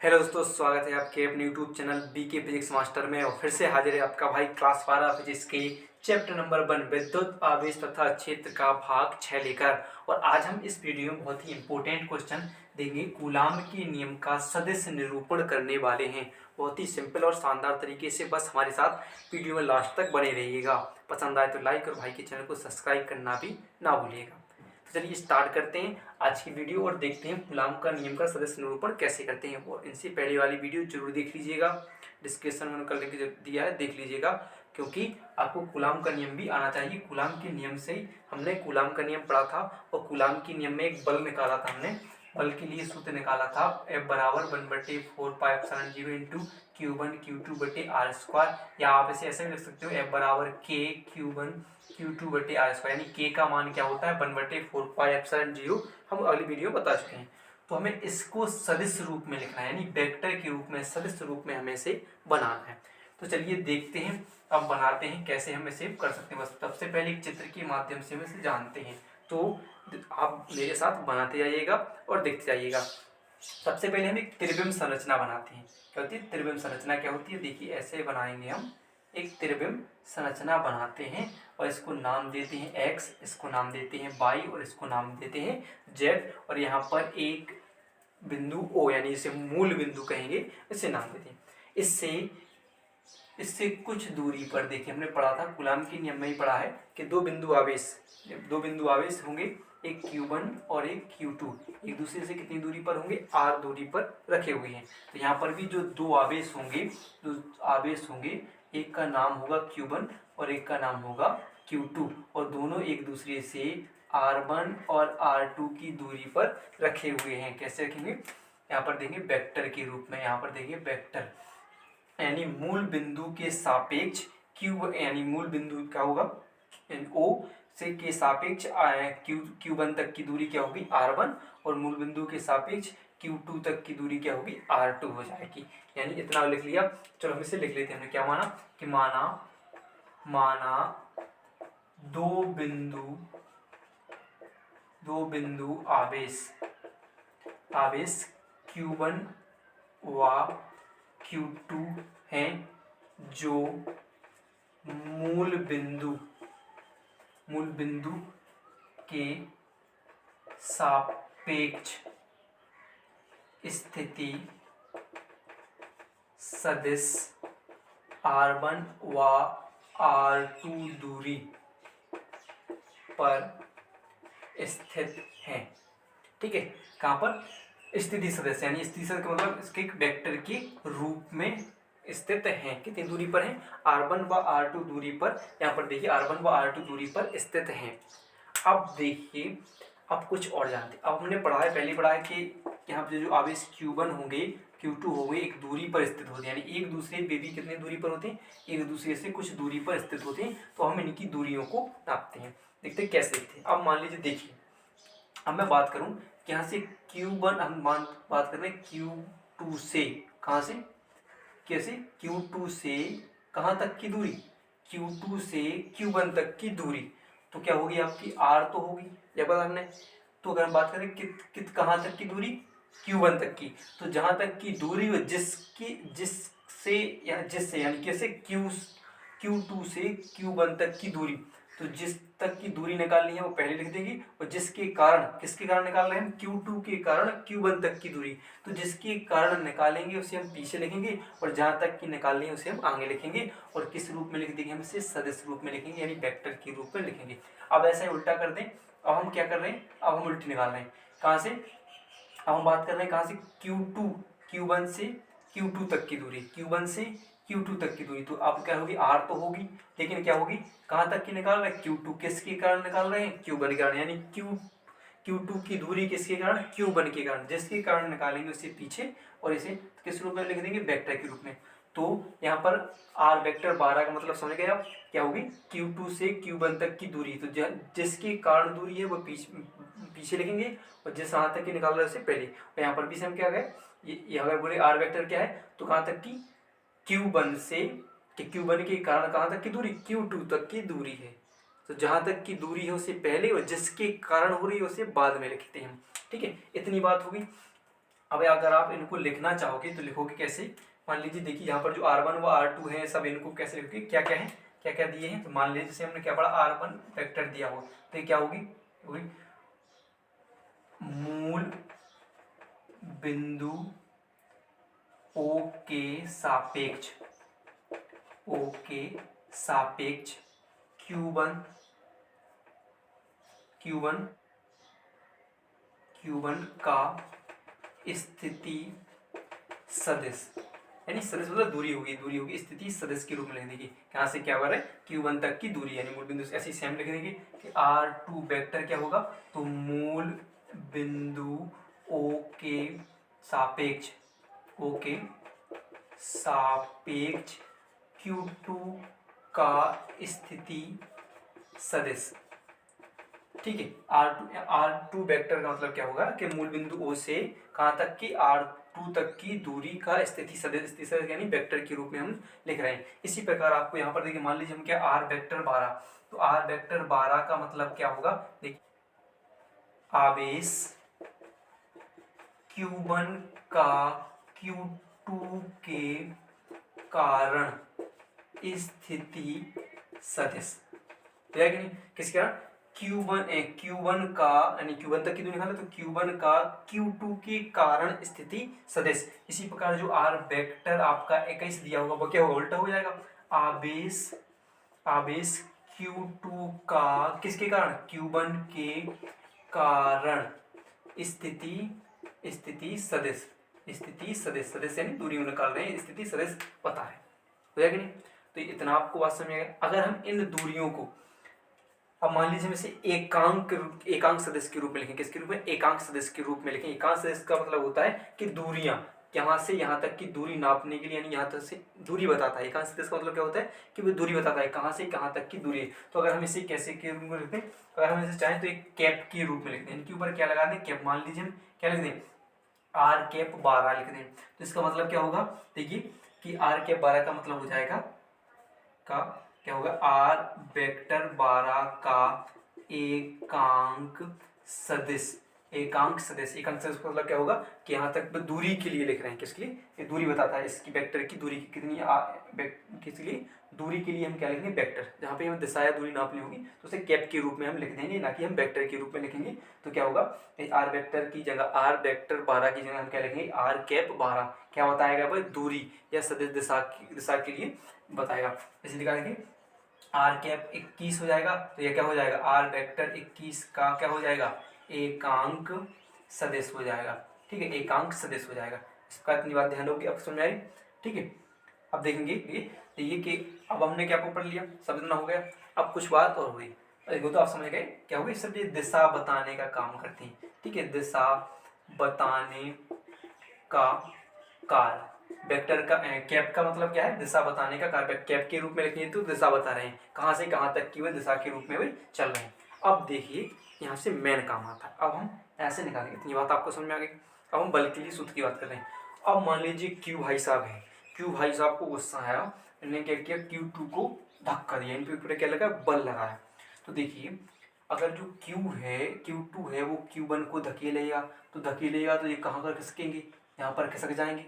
Hello दोस्तों, स्वागत है आपके अपने YouTube channel BK physics master में। और फिर से हाजिर है आपका भाई क्लास 12 फिजिक्स के चैप्टर नंबर 1 विद्युत आवेश तथा क्षेत्र का भाग 6 लेकर। और आज हम इस वीडियो में बहुत ही इंपॉर्टेंट क्वेश्चन देंगे, कूलाम के नियम का सदिश निरूपण करने वाले हैं। बहुत ही सिंपल और शानदार तरीके से, बस हमारे साथ वीडियो में लास्ट तक बने रहिएगा। पसंद आए तो लाइक और भाई के चैनल को सब्सक्राइब करना भी ना भूलिएगा। तो चलिए स्टार्ट करते हैं आज की वीडियो और देखते हैं कूलाम का नियम का सदिश निरूपण कैसे करते हैं। वो इनसे पहले वाली वीडियो जरूर देख लीजिएगा, डिस्क्रिप्शन में उनका लिंक दिया है, देख लीजिएगा, क्योंकि आपको कूलाम का नियम भी आना चाहिए। कूलाम के नियम से ही हमने कूलाम का नियम पढ़ा था और कूलाम के नियम में एक बल निकाला था हमने। बल के लिए सूत्र निकाला था F बराबर 1/4πε0 इंटू Q1 Q2/r², या आप इसे ऐसे भी लिख सकते हो F बराबर K Q1 Q2/r², यानी K का मान क्या होता है 1/4πε0। हम अगली वीडियो बता चुके हैं। तो हमें इसको सदिश रूप में लिखना है, यानी वेक्टर के रूप में, सदिश रूप में हमें इसे बनाना है। तो चलिए देखते हैं, अब बनाते हैं कैसे हम इसे कर सकते हैं। बस सबसे पहले एक चित्र के माध्यम से हम इसे जानते हैं, तो आप मेरे साथ बनाते जाइएगा और देखते जाइएगा। सबसे पहले हम एक त्रिविम संरचना बनाते हैं। क्या होती है त्रिविम संरचना? क्या होती है, देखिए ऐसे बनाएंगे हम एक त्रिविम संरचना बनाते हैं और इसको नाम देते हैं x, इसको नाम देते हैं y और इसको नाम देते हैं z। और यहाँ पर एक बिंदु O, यानी इसे मूल बिंदु कहेंगे, इसे नाम देते हैं। इससे कुछ दूरी पर, देखिए हमने पढ़ा था कूलाम के नियम में ही पढ़ा है कि दो बिंदु आवेश होंगे, एक Q1 और एक Q2, एक दूसरे से कितनी दूरी पर होंगे, r दूरी पर रखे हुए हैं। तो यहाँ पर भी जो दो आवेश होंगे, एक का नाम होगा Q1 और एक का नाम होगा Q2, और दोनों एक दूसरे से R1 और R2 की दूरी पर रखे हुए हैं। कैसे रखेंगे, यहाँ पर देंगे वेक्टर के रूप में। यहाँ पर देंगे वेक्टर, यानी मूल बिंदु के सापेक्ष Q, यानी मूल बिंदु क्या होगा O से के सापेक्ष Q1 तक की दूरी क्या होगी R1, और मूल बिंदु के सापेक्ष Q2 तक की दूरी क्या होगी R2 हो जाएगी। यानी इतना लिख लिया। चलो हम इसे लिख लेते हैं। हमने क्या माना कि माना दो बिंदु आवेश Q1 व Q2 हैं, जो मूल बिंदु के सापेक्ष स्थिति सदिश R1 व R2 दूरी पर स्थित हैं। ठीक है, कहाँ पर? स्थिति सदिश, यानी स्थिति सदिश का मतलब इसके एक वेक्टर के रूप में स्थित हैं। कितनी दूरी पर हैं? R1 व R2 दूरी पर। यहाँ पर देखिए R1 व R2 दूरी पर स्थित हैं। अब देखिए, अब कुछ और जानते हैं। अब हमने पढ़ा है, पहले पढ़ा है कि यहाँ पे जो आवेश Q1 होंगे Q2 होंगे, एक दूरी पर स्थित होते हैं, यानी एक दूसरे पे भी कितनी दूरी पर होते हैं, एक दूसरे से कुछ दूरी पर स्थित होते हैं। तो हम इनकी दूरियों को नापते हैं। देखते हैं कैसे देखते हैं। अब मान लीजिए, देखिए अब मैं बात करूं कि यहाँ से Q1, हम बात कर रहे हैं Q2 से, कहाँ से, कैसे, Q2 से कहाँ तक की दूरी, Q2 से Q1 तक की दूरी। तो क्या होगी आपकी R तो होगी, या पता हमने। तो अगर हम बात करें कित कहाँ तक की दूरी, Q1 तक की, तो जहाँ तक की दूरी हो जिससे यानी कैसे Q2 से Q1 तक की दूरी, तो जिस तक की दूरी निकालनी है वो पहले लिख देंगे, और जिसके कारण, किसके कारण निकाल रहे हैं हम, Q2 के कारण Q1 तक की दूरी, तो जिसके कारण निकालेंगे उसे हम पीछे लिखेंगे, और जहाँ तक की निकालनी है उसे हम आगे लिखेंगे। और किस रूप में लिख देंगे, हम इसे सदिश रूप में लिखेंगे, यानी वेक्टर के रूप में लिखेंगे। अब ऐसा ही उल्टा कर दें। अब हम क्या कर रहे हैं, अब हम उल्टी निकाल रहे हैं। कहाँ से? अब हम बात कर रहे हैं कहाँ से, Q1 से Q2 तक की दूरी, Q1 से Q2 तक की दूरी। तो अब क्या होगी, R तो होगी, लेकिन क्या होगी, कहाँ तक की निकाल रहे हैं, Q2, किसके कारण निकाल रहे हैं, Q1 के कारण, यानी Q2 की दूरी किसके कारण, Q1 के कारण, जिसके कारण निकालेंगे उसे पीछे, और इसे किस रूप में लिख देंगे, वेक्टर के रूप में। तो यहाँ पर R वेक्टर 12 का मतलब समझ गए आप, क्या होगी, Q2 से Q1 तक की दूरी, तो जिसके कारण दूरी है वो पीछे लिखेंगे, और जिस यहाँ तक की निकाल रहे हैं उससे पहले। और यहाँ पर भी हम क्या गए, ये अगर बोले R वेक्टर क्या है, तो कहाँ तक की, Q1 से, कि Q1 के कारण कहाँ तक की दूरी, Q2 तक की दूरी है। तो जहाँ तक की दूरी है उससे पहले, और जिसके कारण हो रही है उसे बाद में लिखते हैं। ठीक है, इतनी बात होगी। अब अगर आप इनको लिखना चाहोगे तो लिखोगे कैसे, मान लीजिए देखिए यहाँ पर जो R1 व R2 है सब इनको कैसे लिखोगे, क्या क्या है, क्या क्या दिए हैं। तो मान लीजिए जैसे हमने क्या पढ़ा, R1 वेक्टर दिया हो तो ये क्या होगी, मूल बिंदु O के सापेक्ष, O के सापेक्ष Q1 का स्थिति सदिश, यानी सदिश मतलब दूरी होगी स्थिति सदिश के रूप में लिख देंगे। यहाँ से क्या हो रहा है, Q1 तक की दूरी यानी मूल बिंदु से ऐसी सेम लिख देंगे कि R2 वेक्टर क्या होगा, तो मूल बिंदु O के सापेक्ष Q2 का स्थिति सदिश। ठीक है, R2 वेक्टर का मतलब क्या होगा कि मूल बिंदु O से कहाँ तक की, R2 तक की दूरी का स्थिति सदिश यानी वेक्टर के रूप में हम लिख रहे हैं। इसी प्रकार आपको यहाँ पर देखिए, मान लीजिए हम क्या R वेक्टर 12, तो R वेक्टर 12 का मतलब क्या होगा, देखिए आवेश Q1 का Q2 के कारण स्थिति सदिश, है कि नहीं, किसके कारण, Q1 का यानी Q1 तक की दूरी निकाले तो Q1 का Q2 के कारण स्थिति सदिश। इसी प्रकार जो R वेक्टर आपका 21 दिया होगा वो क्या होगा, उल्टा हो जाएगा, आवेश Q2 का किसके कारण, Q1 के कारण स्थिति सदिश यानी दूरी निकाल रहे हैं, स्थिति सदिश पता है, हो जाएगा नहीं। तो इतना आपको बात समझ आएगा। अगर हम इन दूरियों को अब मान लीजिए इसे एकांक सदिश के रूप में लिखें, किसके रूप में, एकांक सदिश के रूप में लिखें। एकांक सदिश का मतलब होता है कि दूरियां यहाँ से यहाँ तक की दूरी नापने के लिए, यानी यहाँ तक से दूरी बताता है। एकांक सदिश का मतलब क्या होता है कि वो दूरी बताता है कहाँ से कहाँ तक की दूरी है। तो अगर हम इसे कैसे के रूप में लिखते हैं, अगर हम इसे चाहें तो एक कैप के रूप में लिखते हैं, इनके ऊपर क्या लगा दें, कैप। मान लीजिए हम क्या लिख दें, R कैप 12 लिख दें, तो इसका मतलब क्या होगा, देखिए कि R कैप 12 का मतलब हो जाएगा क्या होगा, R वेक्टर 12 का एकांक सदिश का मतलब क्या होगा कि यहाँ तक दूरी के लिए लिख रहे हैं, किसके लिए, ये दूरी बताता है इसकी वेक्टर की दूरी कितनी किसके लिए, दूरी के लिए हम क्या लिखेंगे, वेक्टर। जहाँ पे हमें दिशा या दूरी नापनी होगी तो उसे कैप के रूप में हम लिख देंगे, ना कि हम वेक्टर के रूप में लिखेंगे। तो क्या होगा, R वेक्टर की जगह, R वेक्टर 12 की जगह हम क्या लिखेंगे, R कैप 12 क्या बताएगा भाई, दूरी या सदिश दिशा के लिए बताएगा। इसे निकालेंगे, R कैप 21 हो जाएगा, तो ये क्या हो जाएगा, R वेक्टर 21 का क्या हो जाएगा, एकांक सदिश हो जाएगा। ठीक है, एकांक सदिश हो जाएगा। इसका इतनी बात ध्यान होगी, अब समझ आई। ठीक है, अब देखेंगे ये कि अब हमने क्या पढ़ लिया, सब इतना हो गया। अब कुछ बात और हुई, देखो तो आप समझ गए क्या होगी, सब ये दिशा बताने का काम करती हैं। ठीक है, दिशा बताने का कार्य, वेक्टर का कैप का मतलब क्या है, दिशा बताने का कार्य। कैप के रूप में लिखिए तो दिशा बता रहे हैं कहाँ से कहाँ तक की वे दिशा के रूप में वे चल रहे हैं। अब देखिए यहाँ से मेन काम आता है, अब हम ऐसे निकालेंगे। इतनी बात आपको समझ में आ गई। अब हम बल के लिए सूत्र की बात कर रहे हैं। अब मान लीजिए Q भाई साहब है, Q भाई साहब को गुस्सा आया, इन्होंने क्या किया, Q2 को धक्का दिया, इन पे ऊपर क्या लगा, बल लगाया। तो देखिए अगर जो Q2 है वो Q1 को धकेलेगा, तो ये कहाँ पर खिसकेंगे, यहाँ पर खिसक जाएंगे।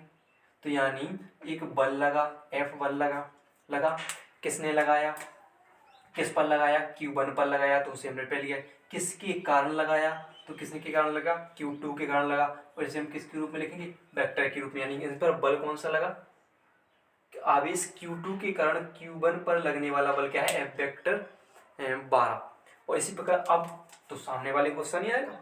तो यानी एक बल लगा, F बल लगा किसने लगाया, किस पर लगाया, Q1 पर लगाया, तो उसे हमने पहले लिया। किसके कारण लगाया, तो किसने के कारण लगा, Q2 के कारण लगा। और इसे हम किसके रूप में लिखेंगे, वेक्टर के रूप में। यानी इस पर बल कौन सा लगा, आवेश Q2 के कारण Q1 पर लगने वाला बल क्या है, F वेक्टर 12। और इसी प्रकार अब तो सामने वाले को गुस्सा नहीं आएगा,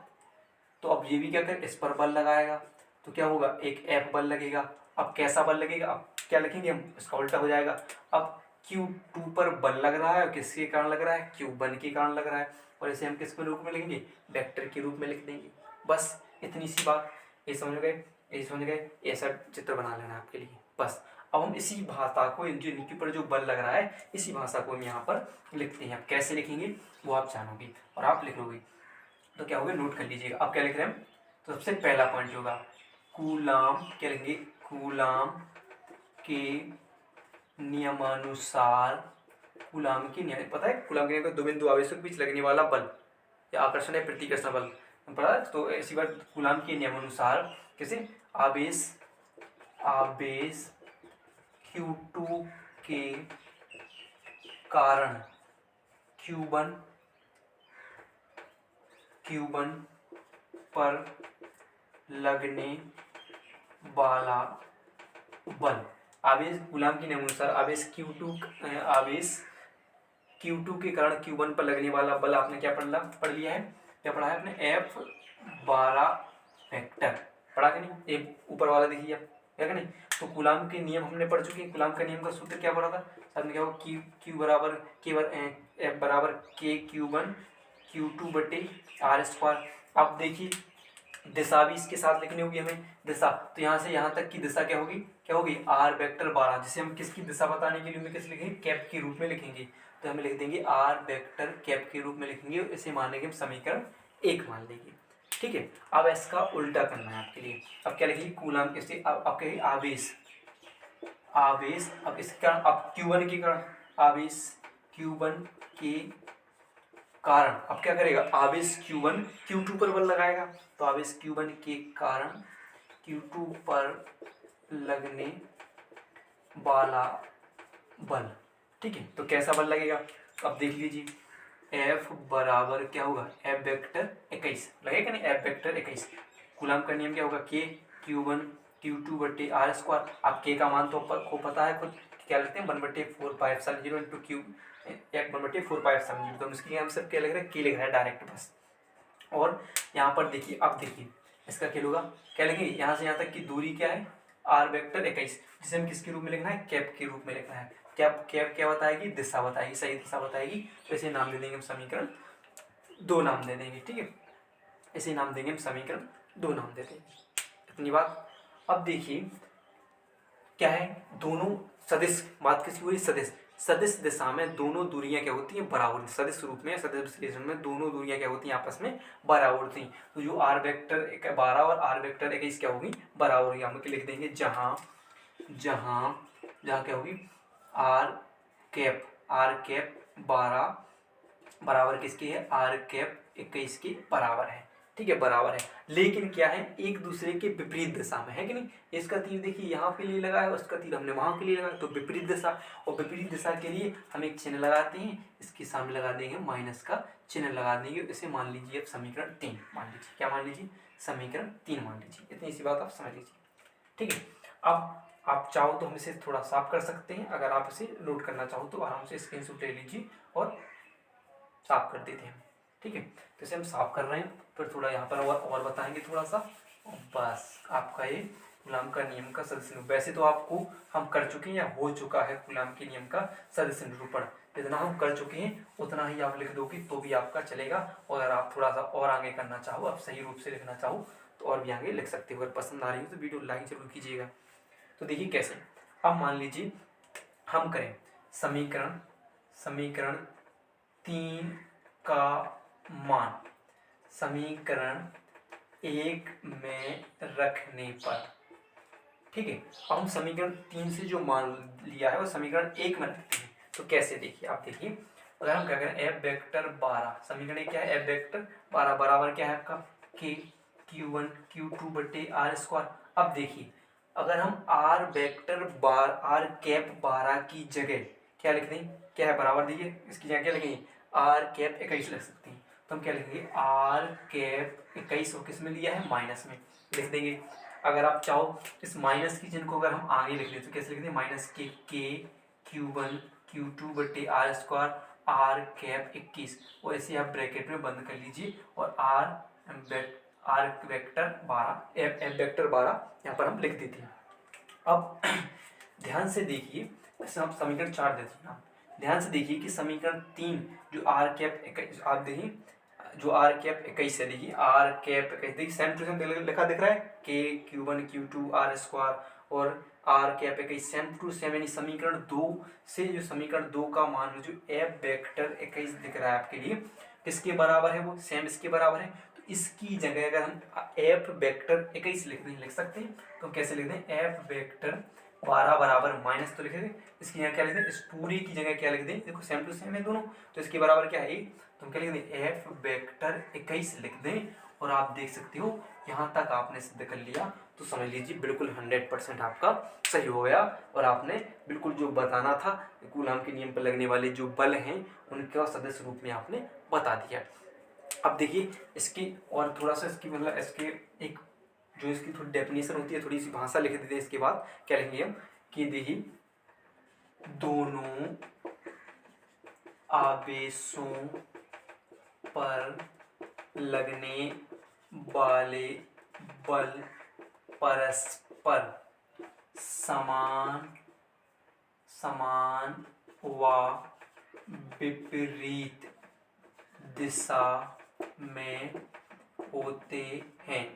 तो अब ये भी क्या करे, इस पर बल लगाएगा, तो क्या होगा, एक F बल लगेगा। अब कैसा बल लगेगा, अब क्या लिखेंगे हम, इसका उल्टा हो जाएगा। अब Q2 पर बल लग रहा है और किसके कारण लग रहा है, Q1 के कारण लग रहा है, और इसे हम किस रूप में लिखेंगे, वेक्टर के रूप में लिख देंगे। बस इतनी सी बात, ये समझ गए, ऐसा चित्र बना लेना आपके लिए बस। अब हम इसी भाषा को, जो इनके ऊपर जो बल लग रहा है, इसी भाषा को हम यहाँ पर लिखते हैं। अब कैसे लिखेंगे वो आप जानोगे और आप लिखोगे, तो क्या होगा, नोट कर लीजिएगा। अब क्या लिख रहे हैं, तो सबसे पहला पॉइंट होगा कूलाम, क्या लिखेंगे, कूलाम के नियमानुसार, कूलाम के नियम, पता है कूलाम के नियम, दो बिंदु आवेशों के बीच लगने वाला बल या आकर्षण या प्रतिकर्षण बल पता है। तो इसी बार कूलाम के नियमानुसार कैसे, आवेश Q2 के कारण Q1 पर लगने वाला बल। आवेश कूलाम के नियम अनुसार आवेश Q2 के कारण Q1 पर लगने वाला बल आपने क्या पढ़ लिया है, क्या पढ़ा है आपने, F12 वेक्टर पढ़ा कि नहीं, एक ऊपर वाला देखिए आप, है कि नहीं। तो कूलाम के नियम हमने पढ़ चुके हैं। कूलाम का नियम का सूत्र क्या पढ़ा था, साथ में क्या होगा, Q बराबर F बराबर K Q2 बटे R स्क्वायर। अब देखिए दिशा भी इसके साथ लिखनी होगी हमें, दिशा, तो यहाँ से यहाँ तक की दिशा क्या होगी R वेक्टर 12, जिसे हम किसकी दिशा बताने के लिए हमें कैसे लिखेंगे, कैप के रूप में लिखेंगे। तो हमें लिख देंगे R वेक्टर कैप के रूप में लिखेंगे, और इसे मान लेंगे हम समीकरण 1 मान लेंगे, ठीक है। अब इसका उल्टा करना है आपके लिए। अब क्या लिखिए, कूलाम के अब कहिए आवेश, अब इसके कारण, अब Q1 के कारण, आवेश Q1 के कारण, अब क्या करेगा, आवेश Q1 Q2 पर बल लगाएगा, तो आवेश Q1 के कारण Q2 पर लगने वाला बल, ठीक है। तो कैसा बल लगेगा, अब देख लीजिए, F बराबर क्या होगा, F वेक्टर 21 लगेगा नहीं, F वेक्टर 21। कूलाम का नियम क्या होगा, K Q1 Q2 बटे R स्क्वायर। अब K का मान तो को पता है खुद, क्या लिखते हैं, 1/4πε0 इंटू Q 1/4πε0। तो हम इसकी हम सब क्या लिख रहे हैं, K लिख रहे हैं डायरेक्ट बस। और यहाँ पर देखिए, अब देखिए इसका क्या होगा, क्या लिखेंगे, यहाँ से यहाँ तक की दूरी क्या है, R वेक्टर 21, जिसे हम किसके रूप में लिखना है, कैप के रूप में लिखना है। कैप क्या बताएगी, दिशा बताएगी, सही दिशा बताएगी। तो इसे नाम दे देंगे हम समीकरण 2 नाम दे देंगे, ठीक है। इसे नाम देंगे हम समीकरण 2 नाम दे देंगे, इतनी बात। अब देखिए क्या है, दोनों सदिश, बात किसकी हो रही, सदिश दिशा में दोनों दूरियां क्या होती हैं, बराबर। सदिश रूप में, सदिश विश्लेषण में दोनों दूरियां क्या होती हैं, आपस में बराबर होती हैं। तो जो R वेक्टर 12 और R वेक्टर 21 क्या होगी, बराबर होगी। हम लिख देंगे जहां क्या होगी, R कैप 12 बराबर किसकी है, R कैप 21 के बराबर है, ठीक है, बराबर है। लेकिन क्या है, एक दूसरे के विपरीत दिशा में है कि नहीं। इसका तीर देखिए यहाँ के लिए लगा है, उसका तीर हमने वहां के लिए लगाया, तो विपरीत दिशा। और विपरीत दिशा के लिए हम एक चिन्ह लगाते हैं, इसके सामने लगा देंगे माइनस का चिन्ह लगा देंगे। इसे मान लीजिए अब समीकरण 3 मान लीजिए, क्या मान लीजिए, समीकरण 3 मान लीजिए। इतनी सी बात आप समझ लीजिए, ठीक है। अब आप चाहो तो हम इसे थोड़ा साफ कर सकते हैं, अगर आप इसे नोट करना चाहो तो आराम से स्क्रीनशॉट ले लीजिए और साफ कर देते हैं, ठीक है। तो इसे हम साफ कर रहे हैं, फिर थोड़ा यहाँ पर और बताएंगे थोड़ा सा, बस आपका ये कूलाम का नियम का सदिश निरूपण। वैसे तो आपको हम कर चुके हैं या हो चुका है कूलाम के नियम का सदिश निरूपण, जितना हम कर चुके हैं उतना ही आप लिख दोगे तो भी आपका चलेगा। और अगर आप थोड़ा सा और आगे करना चाहो, आप सही रूप से लिखना चाहो तो और भी आगे लिख सकते हो। अगर पसंद आ रही हो तो वीडियो लाइक जरूर कीजिएगा। तो देखिए कैसे, अब मान लीजिए हम करें समीकरण 3 का मान समीकरण 1 में रखने पर, ठीक है। अब हम समीकरण 3 से जो मान लिया है वो समीकरण 1 में रखते हैं। तो कैसे, देखिए आप देखिए, अगर हम क्या करें, F वेक्टर 12, समीकरण क्या है, F वेक्टर 12 बराबर क्या है आपका, K Q1 Q2 बटे R स्क्वायर। अब देखिए अगर हम R वेक्टर R कैप 12 की जगह क्या लिख दें, क्या है बराबर, देखिए इसकी जगह क्या लिखेंगे, R कैप 21 लिख सकते हैं। तो हम क्या लिखेंगे, R कैप 21 को किस में लिया है, माइनस में लिख देंगे। अगर आप चाहो इस माइनस की चिन्ह को अगर हम आगे लिख लें तो कैसे लिख दें, माइनस के Q1 Q2 बटे R स्क्वायर R कैप 21, और इसे आप ब्रैकेट में बंद कर लीजिए और R वेक्टर 12 F वेक्टर 12 यहाँ पर हम लिख देते हैं। अब ध्यान से देखिए, हम समीकरण 4 देते हैं, ध्यान से देखिए कि समीकरण 3 जो R कैप 21, आप देखिए जो R कैप 21 है, देखिए R कैप 21, देखिए सेम टू सेम लिखा दिख रहा है, K Q1 Q2 R square और R cap 21 same to same, यानी समीकरण 2 से जो समीकरण 2 का मान जो F वेक्टर 21 दिख रहा है आपके लिए किसके बराबर है, वो सेम इसके बराबर है। तो इसकी जगह अगर हम F वेक्टर 21 लिख सकते हैं, तो कैसे लिख दें, F वेक्टर 12 बराबर माइनस, तो लिखेंगे इसकी यहाँ क्या लिख दें, इस पूरी की जगह क्या लिख दें, देखो सेम टू सेम है दोनों, तो इसके बराबर क्या है, तो हम क्या लिख दें, F वेक्टर 21 लिख दें। और आप देख सकते हो यहाँ तक आपने सिद्ध कर लिया, तो समझ लीजिए बिल्कुल 100% आपका सही हो गया और आपने बिल्कुल जो बताना था कूलाम के नियम पर लगने वाले जो बल हैं उनका सदिश रूप में आपने बता दिया। अब देखिए इसकी और थोड़ा सा इसकी मतलब इसके एक जो इसकी थोड़ी डेफिनेशन होती है, थोड़ी सी भाषा लिख देते हैं इसके बाद क्या लिखेंगे हम कि देखिए दोनों आवेशों पर लगने वाले बल परस्पर समान व विपरीत दिशा में होते हैं।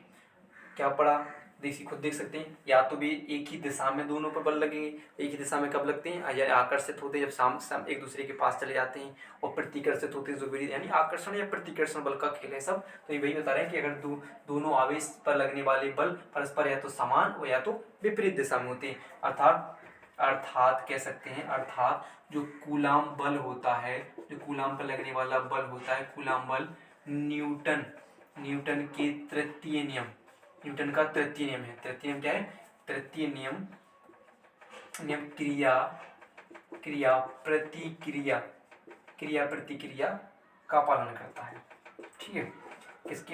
क्या पढ़ा? देखिए खुद देख सकते हैं, या तो भी एक ही दिशा में दोनों पर बल लगेंगे। एक ही दिशा में कब लगते हैं? या आकर्षित होते हैं जब साम एक दूसरे के पास चले जाते हैं, और प्रतिकर्षित होते हैं जो विपरीत, यानी आकर्षण या प्रतिकर्षण बल का खेल है सब। तो ये वही बता रहे हैं कि अगर दोनों आवेश पर लगने वाले बल परस्पर या तो समान और या तो विपरीत दिशा में होते हैं, अर्थात कह सकते हैं, अर्थात जो कूलाम बल होता है, जो कूलाम पर लगने वाला बल होता है, कूलाम बल न्यूटन के तृतीय नियम, न्यूटन का तृतीय नियम है। तृतीय नियम क्या है? तृतीय नियम क्रिया प्रतिक्रिया का पालन करता है। ठीक है,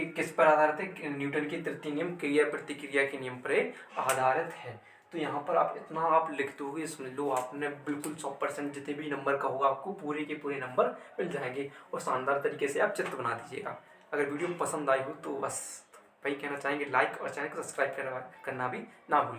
किस पर आधारित है? न्यूटन के तृतीय नियम क्रिया प्रतिक्रिया के नियम पर आधारित है। तो यहाँ पर आप इतना आप लिखते हो समझ लो आपने बिल्कुल 100% जितने भी नंबर का होगा आपको पूरे के पूरे नंबर मिल जाएंगे, और शानदार तरीके से आप चित्र बना दीजिएगा। अगर वीडियो पसंद आई हो तो बस वही कहना चाहेंगे, लाइक और चैनल को सब्सक्राइब करना भी ना भूलिए।